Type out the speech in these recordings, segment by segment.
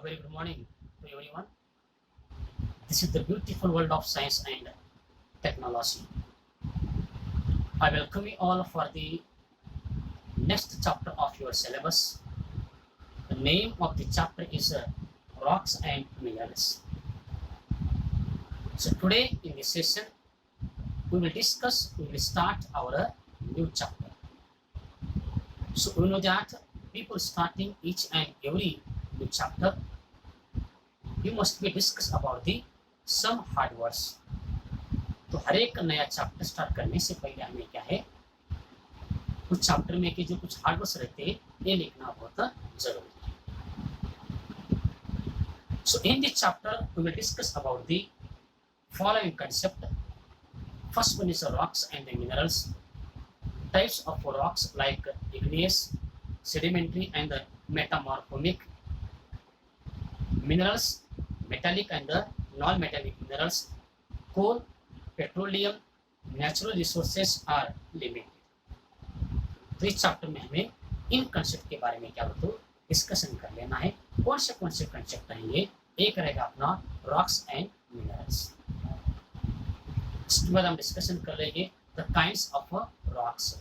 very good morning to everyone. This is the beautiful world of science and technology. I welcome you all for the next chapter of your syllabus. The name of the chapter is Rocks and Minerals. So today in this session, we will start our new chapter. So we know that people starting each and every new chapter, you must be discuss about the some hard words. तो हर एक नया chapter start करने से पहले हमें क्या है, कुछ चैप्टर में के जो कुछ हार्ड वर्ड्स रहते हैं ये लिखना बहुत जरूरी है. So in this chapter we will discuss about the following concept. First one is rocks and the minerals. Types of rocks like igneous, sedimentary and the metamorphic. Minerals, metallic and the non-metallic minerals. Coal, petroleum, natural resources are limited. तो इस chapter में हमें इन concept के बारे में क्या बताओ discussion कर लेना है. कौन से कंसेप्ट रहेंगे? एक रहेगा अपना रॉक्स एंड मिनरल्स. इसके बाद हम डिस्कशन कर लेंगे the kinds of rocks.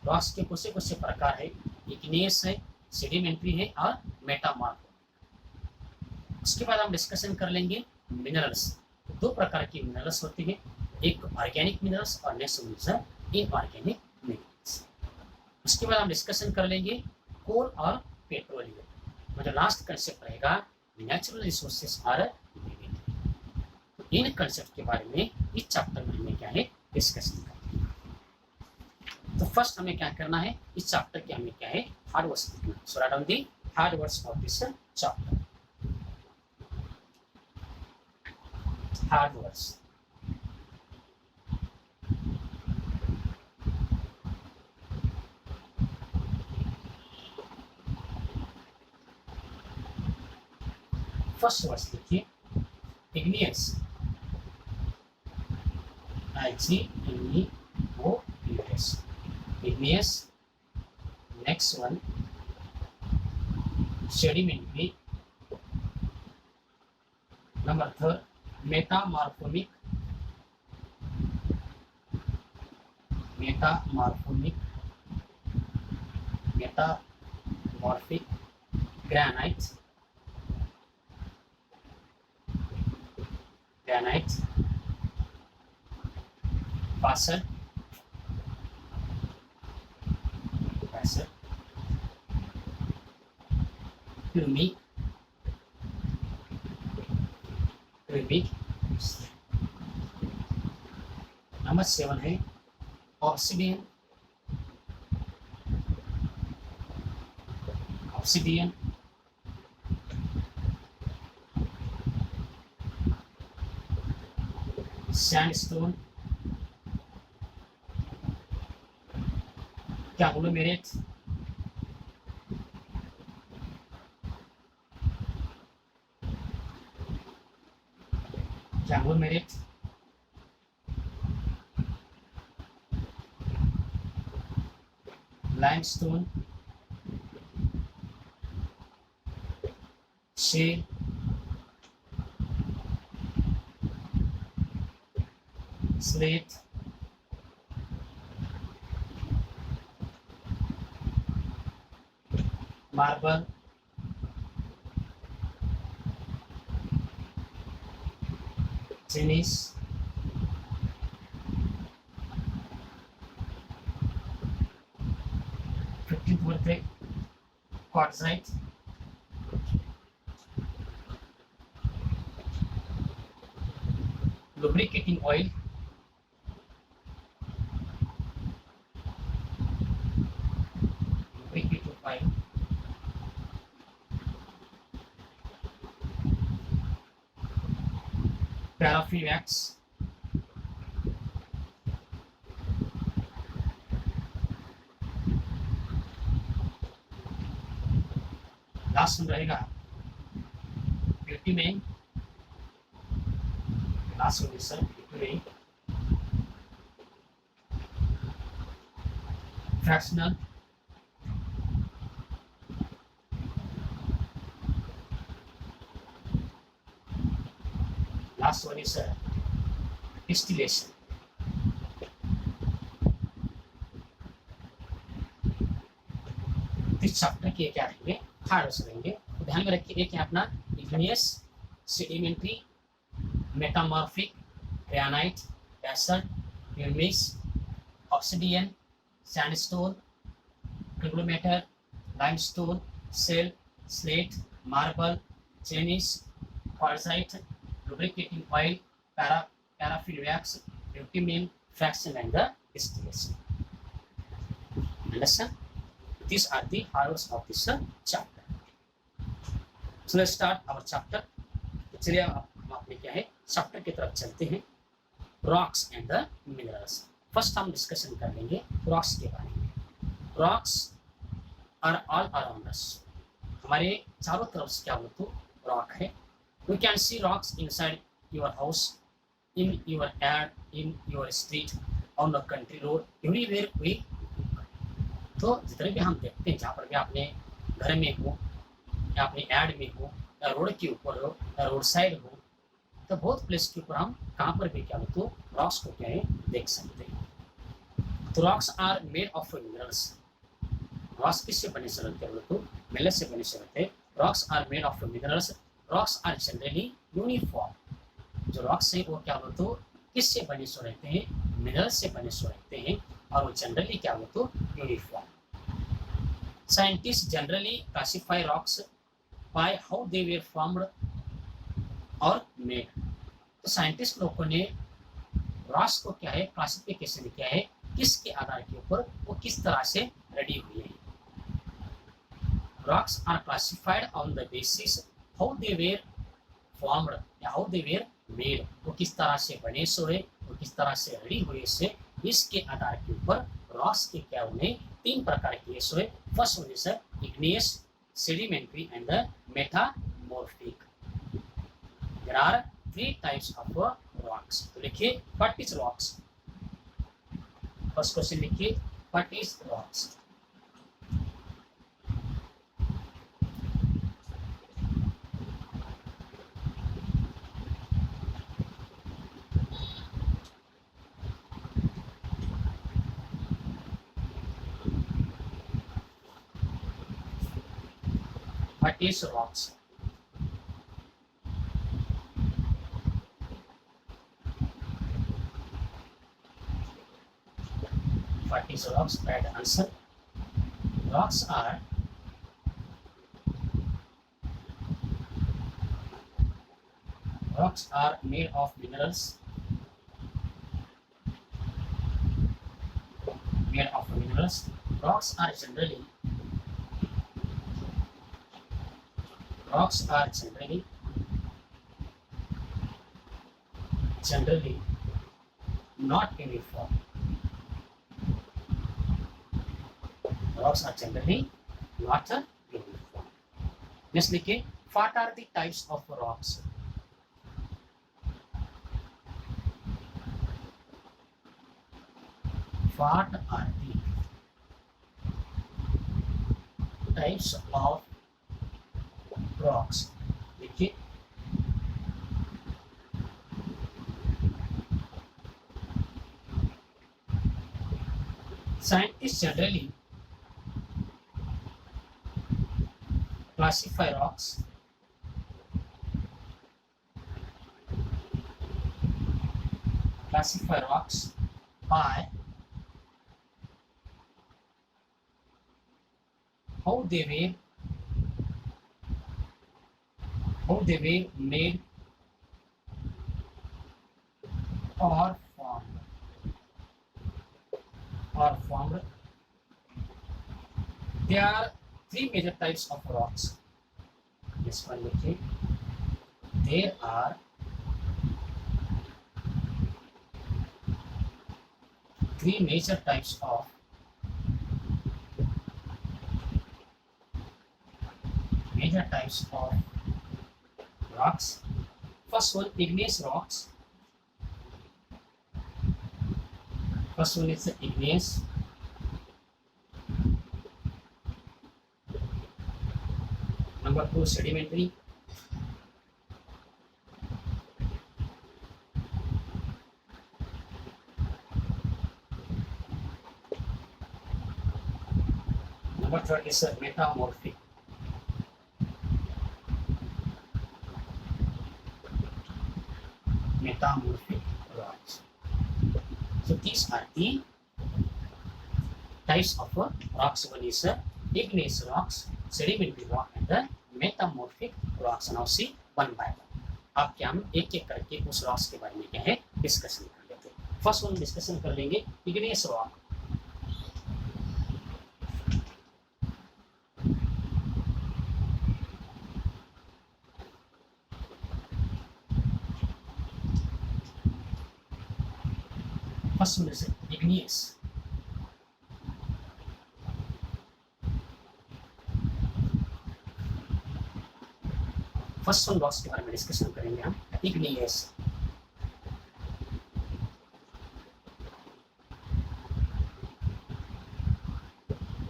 Rocks के कौन से प्रकार है? इग्नियस है, सेडिमेंट्री है और मेटामॉर्फिक. उसके बाद हम डिस्कशन कर लेंगे मिनरल्स. दो प्रकार की मिनरल्स होती है, एक ऑर्गेनिक मिनरल्स और नेक्स्ट इनऑर्गेनिक मिनरल्स. उसके बाद हम डिस्कशन कर लेंगे कोल और पेट्रोलियम. मतलब लास्ट कंसेप्ट रहेगा नेचुरल रिसोर्सेस और लिमिटेड. इन कंसेप्ट के बारे में इस चैप्टर में हमें क्या है डिस्कशन करना है. तो फर्स्ट हमें क्या करना है, इस चैप्टर के हमें क्या है हार्ड वर्ड्स लिखना. So write down the hard words of this chapter. Hard words. First words लिखिए igneous, IGNEOUS, igneous. Next one sedimentary. Number third metamorphic, granite, basalt, pumic, number 7 है obsidian, sandstone, conglomerate, limestone, shale, slate, marble, gneiss, quartzite, lubricating oil, paraffin wax, last में रहेगा bitumen, last में sir bitumen, fractional, last one is distillation. इस chapter के क्या रहेंगे, हार्ड्स रहेंगे। तो ध्यान में रखिए, एक है अपना igneous, sedimentary, metamorphic, granite, desert, pumice, obsidian, sandstone, conglomerate, limestone, shale, slate, marble, gneiss, quartzite, lubricating oil, paraffin wax, bitumen, fraction and the distillation. Understand? These are the horrors of this chapter. So let's start our chapter. तो चलिए हम अपने क्या है chapter की तरफ चलते हैं, rocks and the minerals. First हम डिस्कशन कर लेंगे रॉक्स के बारे में। Rocks are all around us, हमारे चारों तरफ से क्या हो तो रॉक है। We can see rocks inside your house, in your yard, in your street, on the country road, everywhere we look. तो जितने भी हम देखते हैं, जहाँ पर भी अपने घर में हो या अपने यार्ड में हो या रोड के ऊपर हो या रोड साइड हो, तो बहुत प्लेस के ऊपर हम कहाँ पर भी क्या हो तो रॉक्स को क्या है देख सकते हैं। तो rocks are made of minerals. Rocks किससे बने से रहते हैं तो मिनरल से बने से रहते हैं। Rocks are made of minerals. Rocks are generally uniform. जो रॉक्स है वो क्या हो तो किससे बने सो रहते हैं, मिनरल से बने सो रहते हैं, और वो जनरली क्या हो तो uniform. Scientist generally classify rocks by how they were formed और मेड। तो साइंटिस्ट लोगों ने रॉक्स को क्या है क्लासिफिकेशन किया है, किसके आधार के ऊपर वो किस तरह से रेडी हुए हैं। Rocks are classified on the basis how they were formed या हाउ दे वेर मेड। वो किस तरह से बने सो है, वो किस तरह से रेडी हुए से, इसके आधार के ऊपर रॉक्स के क्या उन्हें तीन प्रकार के सो है। First one is igneous, sedimentary and the metamorphic. There are three types of rocks. तो लिखिए what is rocks. First question लिखिए what is rocks. What is rocks? What is rocks? Right answer. Rocks are made of minerals. Made of minerals. Rocks are generally not uniform. Rocks are generally not uniform. Next लिखिए what are the types of rocks? What are the types of rocks? देखिए scientists generally classify rocks by how they were made or formed. There are three major types of rocks. This one लिखिए, there are three major types of rocks. First one, igneous rocks. First one is the igneous. Number two, sedimentary. method is metamorphic. Metamorphic rocks. So these are the types of rocks. One is igneous rocks, sedimentary rock, and the metamorphic rocks. Now see one by one. अब क्या हम एक एक करके उस rocks के बारे में क्या है डिस्कशन कर लेते हैं. फर्स्ट वन डिस्कशन कर लेंगे igneous rock. First one is igneous. First one rocks के बारे में डिस्कशन करेंगे हम. Igneous.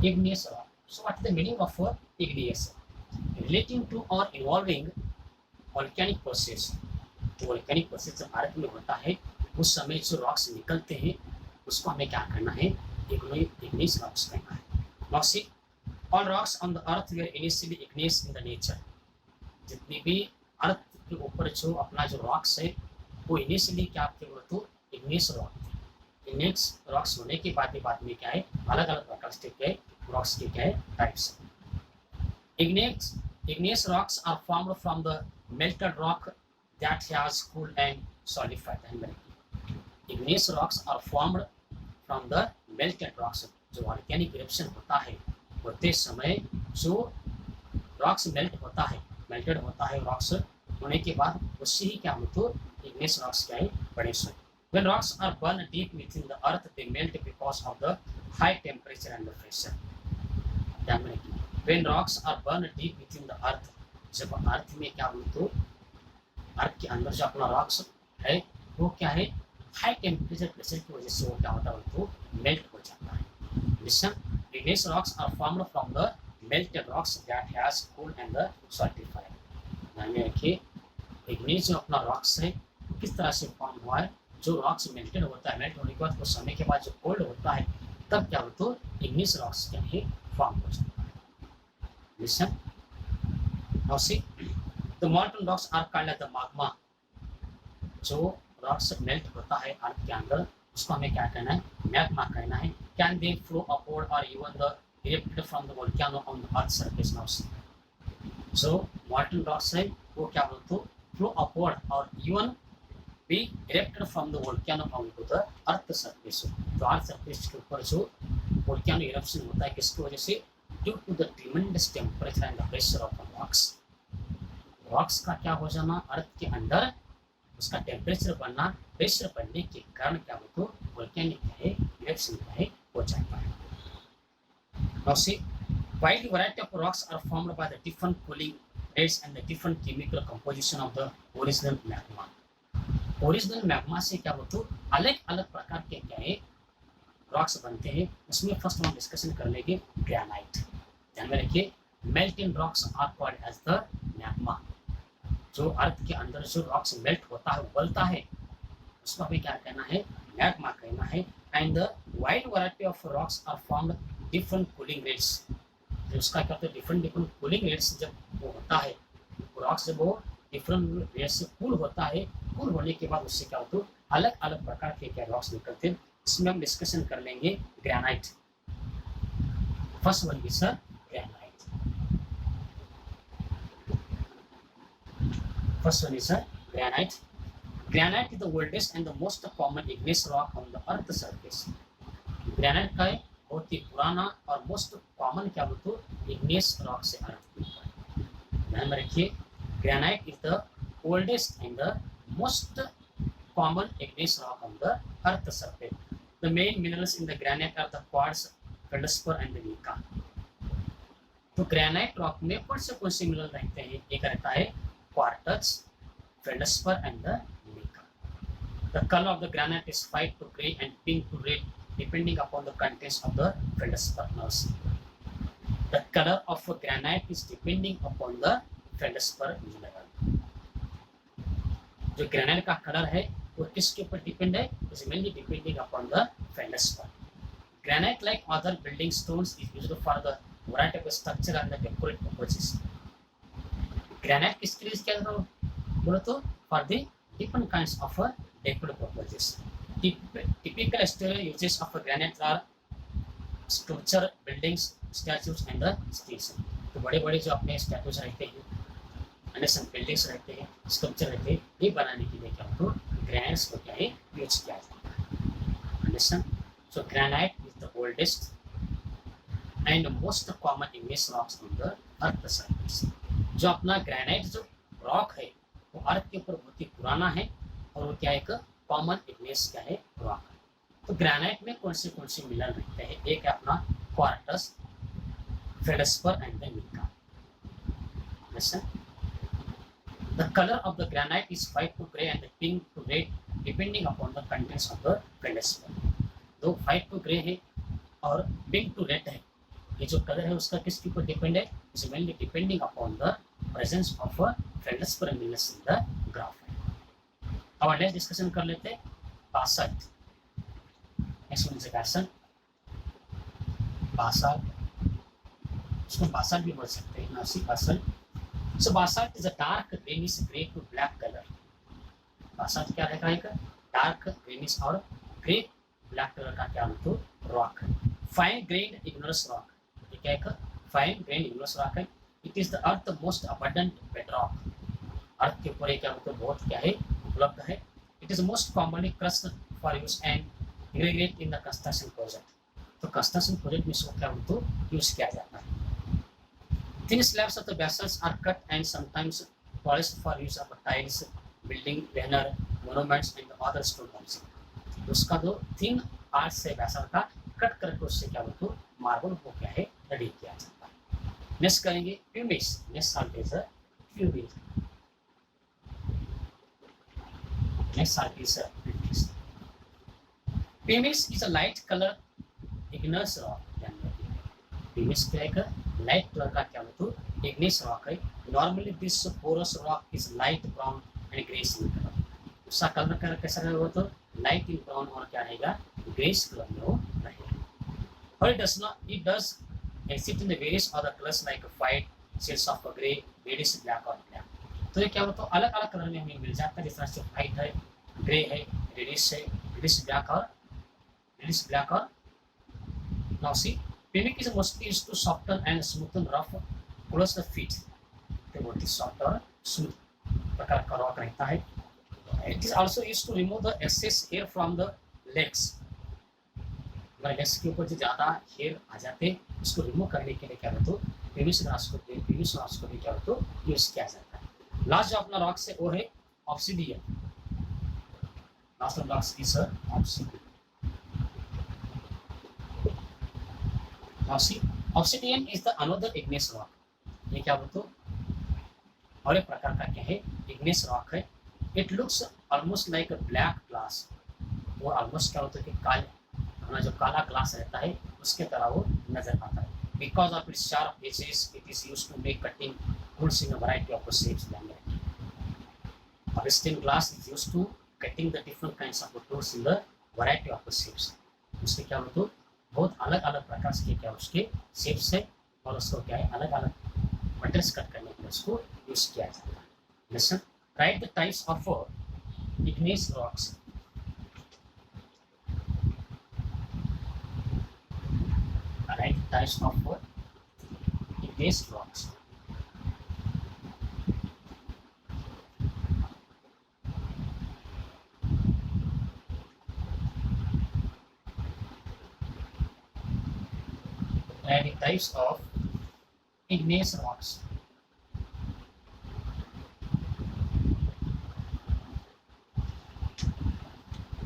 Igneous rock. So what is the meaning of igneous? Relating to or involving volcanic process. तो volcanic process जब भारत में होता है उस समय जो रॉक्स निकलते हैं उसको हमें क्या करना है, igneous rocks कहना है. Now see, all rocks on the earth were initially igneous in the nature. जितनी भी अर्थ के ऊपर जो अपना जो रॉक्स है वो इनिशियली क्या आपके वो तो igneous rock. igneous rocks होने के बाद में क्या है अलग अलग प्रकार के rocks के क्या है types. Igneous rocks are formed from the melted rock that has cooled and solidified. Igneous rocks are formed from the melted rocks. जो volcanic eruption होता है होते समय जो rocks melted होता है rocks होने के बाद उससे ही क्या होता है igneous rocks क्या है बने हुए. When rocks are burned deep within the earth, they melt because of the high temperature and the pressure. When rocks are burned deep within the earth, जब अर्थ में क्या बोलते तो अर्थ के अंदर जो अपना रॉक्स है वो क्या है हाई टेम्परेचर प्रेशर की वजह से वो क्या होता है तो मेल्ट हो जाता है. Listen, igneous rocks are formed from the melted rocks that has cooled and the solidified. ध्यान में रखिए igneous जो अपना रॉक्स है किस तरह से फॉर्म हुआ है. जो रॉक्स मेल्टेड होता है, मेल्ट होने के बाद कुछ समय के बाद जो कोल्ड होता है तब क्या होता है igneous रॉक्स क्या है फॉर्म हो जाता है. Listen, now see, the molten rocks are called as the magma. जो रॉक्स मेल्ट होता है अर्थ के अंदर उसको हमें क्या कहना है मैग्मा कहना है. Can they flow upward or even the erupted from the volcano on the earth surface? Now see, जो molten rocks है वो क्या बोलते हो flow upward or even be erupted from the volcano onto the earth surface. तो earth surface के ऊपर जो volcano eruption होता है किसकी वजह से due to the tremendous temperature and the pressure of the rocks. Rocks का क्या हो जाना अर्थ के अंदर उसका टेम्परेचर बढ़ना प्रेशर बढ़ने के कारण क्या हो तो वोल्केनिक है इरप्शन है हो जाता है. Now see, wide variety of rocks are formed by the different cooling rates and the different chemical composition of the original magma. Original magma से क्या होता है अलग अलग प्रकार के क्या है रॉक्स बनते हैं. उसमें फर्स्ट हम डिस्कशन कर लेंगे ग्रेनाइट. ध्यान में रखिए melting rocks are called as the magma. जो अर्थ के अंदर जो रॉक्स मेल्ट होता है उबलता है उसको हमें क्या कहना है मैग्मा कहना है. And the wide variety of rocks are formed different cooling rates. उसका क्या होता है डिफरेंट कूलिंग रेट्स जब वो होता है रॉक्स जब वो डिफरेंट रेट से कूल होता है कूल होने के बाद उससे क्या होता है अलग अलग प्रकार के क्या रॉक्स निकलते हैं. इसमें हम डिस्कशन कर लेंगे granite. First one is granite. First one is granite. Granite is the oldest and the most common igneous rock on the earth surface. Granite का बहुत ही पुराना और मोस्ट कॉमन क्या बोलते हो igneous रॉक से अर्थ के ऊपर. ध्यान में रखिए granite is the oldest and the most common igneous rock on the earth surface. The main minerals in the granite are the quartz, feldspar and the mica. तो ग्रेनाइट रॉक में कौन से मिनरल रहते हैं एक रहता है quartz, feldspar and the mica. The color of the granite is white to grey and pink to red depending upon the contents of the feldspar. The color of a granite is depending upon the feldspar mineral. जो granite का colour है वो किसके ऊपर depend है is mainly depending upon the feldspar. Granite like other building stones is used for the variety of structure and the decorate purposes. Granite किसके लिए क्या बोलो तो for the different kinds of decorative purposes. Typical exterior uses of granite are structure, buildings, statues and the station. तो बड़े बड़े जो अपने स्टैचूज रहते हैं, अंडरस्टैंड बिल्डिंग्स रहते हैं, स्ट्रक्चर रहते हैं, ये बनाने के लिए क्या होता है ग्रेनाइट्स को क्या है यूज किया जाता है. Understand. So granite is the oldest and most common igneous rocks on the earth surface. जो अपना ग्रेनाइट जो रॉक है वो अर्थ के ऊपर बहुत ही पुराना है और वो क्या एक कॉमन इग्नियस क्या है रॉक है. तो ग्रेनाइट में कौन से मिनरल रहते हैं? एक है अपना quartz, feldspar and the mica. The color of the granite is white to grey and pink to red depending upon the contents of the feldspar. तो white to grey है और pink to red है. ये जो colour है उसका किसके ऊपर डिपेंड है? It's mainly depending upon the presence of feldspar minerals in the graphite. अब नेक्स्ट डिस्कशन कर लेते हैं basalt. Next one is basalt. Basalt, उसको बासल्ट भी बोल सकते हैं, नासी बासल्ट. So basalt is a dark greenish grey to black color. basalt क्या रहेगा? एक डार्क ग्रीनिश और ग्रे ब्लैक कलर का क्या मतलब रॉक है. Fine grain igneous rock. ये क्या एक फाइन ग्रेन इग्नियस रॉक है. It is the earth most abundant bedrock. Earth के ऊपर क्या मतलब बहुत क्या है उपलब्ध है. It is most commonly crushed for use and ingredient in the construction project. तो कंस्ट्रक्शन प्रोजेक्ट में इसको क्या मतलब यूज किया जाता है. Thin slabs of the basalts are cut and sometimes polished for use of tiles, building, banner, monuments and other stone housing. उसका जो थिन आर्ट से बेसल का कट करके उससे क्या बोलते मार्बल को क्या है रेडी किया जाता है. नेक्स्ट करेंगे pumice. Next salt is pumice. Next salt is pumice. Pumice is a light colour igneous rock. Pumice क्या है? लाइट कलर का क्या मतलब इग्नियस रॉक है. Normally this porous rock is light brown and greys in colour. उसका colour कैसा रहेगा? तो लाइट इन ब्राउन और क्या रहेगा ग्रेस कलर में वो रहेगा. और it does exist in the various other colours like white, shades of grey, reddish, black और ब्लैक. तो ये क्या होता है अलग अलग कलर में हमें मिल जाता है. जिस तरह से व्हाइट है, ग्रे है, रेडिश है, रेडिश ब्लैक और now see Punic is mostly used to soften and smoothen rough close the feet. तो बहुत ही सॉफ्ट और स्मूथ प्रकार का रॉक रहता है. It is also used to remove the excess hair from the legs. अगर legs के ऊपर जो ज़्यादा हेयर आ जाते हैं उसको रिमूव करने के लिए क्या होता है प्यूमिस रॉक्स को भी क्या होता है यूज किया जाता है. लास्ट जो अपना रॉक्स है वो है obsidian. Last of rocks is obsidian. Obsidian is the another igneous rock. ये क्या बोलते और एक प्रकार का क्या है igneous rock है. It looks almost like a black glass. वो almost क्या होता है कि काले अपना जो काला ग्लास रहता है उसके तरह वो नजर आता है. Because of its sharp edges, it is used to make cutting tools in a variety of shapes. Obsidian glass is used to cutting the different kinds of tools in the variety of shapes. उसके क्या बोलते बहुत अलग अलग प्रकार के क्या उसके शेप्स है और उसको क्या है अलग अलग मटेरियल्स कट करने के लिए उसको यूज किया जाता है. Listen, right the types of igneous rocks. Right the types of igneous rocks. And the types of igneous rocks.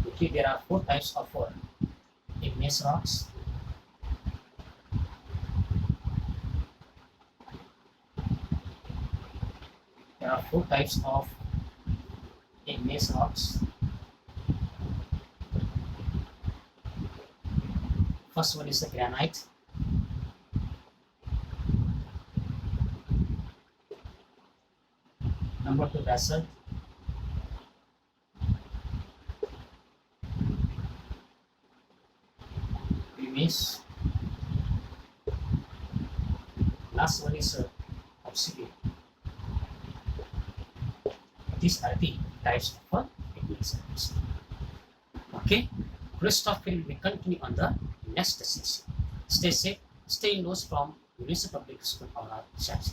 Okay, there are 4 types of igneous rocks. There are 4 types of igneous rocks. First one is the granite. Number 2 basalt. Pumice. last one is obsidian. These are the types of igneous limestone. Okay, rest of it will continue on the next session. Stay safe, stay indoors from University Public School or our church.